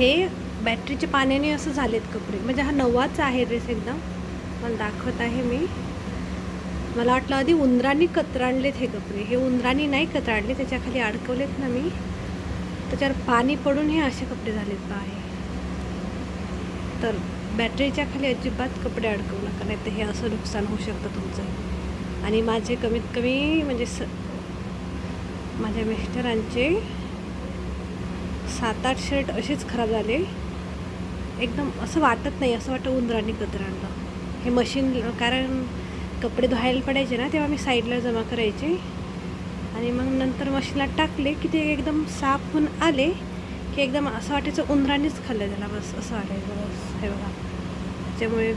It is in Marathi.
हे बॅटरीच्या पाण्याने असं झालेत कपडे. म्हणजे हा नवाच आहे ड्रेस एकदम. मला दाखवत आहे मी. मला वाटलं आधी उंदरांनी कतराणलेत हे कपडे. हे उंदरांनी नाही कतराणले, त्याच्याखाली अडकवलेत ना मी, त्याच्यावर पाणी पडून हे असे कपडे झालेत पहा हे. तर बॅटरीच्या खाली अजिबात कपडे अडकवू नका, नाही तर हे असं नुकसान होऊ शकतं तुमचं. आणि माझे कमीत कमी म्हणजे माझ्या मिस्टरांचे 7-8 शर्ट असेच खराब झाले. एकदम असं वाटत नाही, असं वाटतं उंदरांनी कतराणलं. हे मशीन, कारण कपडे धुवायला पडायचे ना, तेव्हा मी साईडला जमा करायचे आणि मग नंतर मशीनला टाकले की ते एकदम साफ होऊन आले की एकदम असं वाटायचं उंदरांनीच खाल्लं त्याला, बस असं वाटायचं. बस हे बघा, त्याच्यामुळे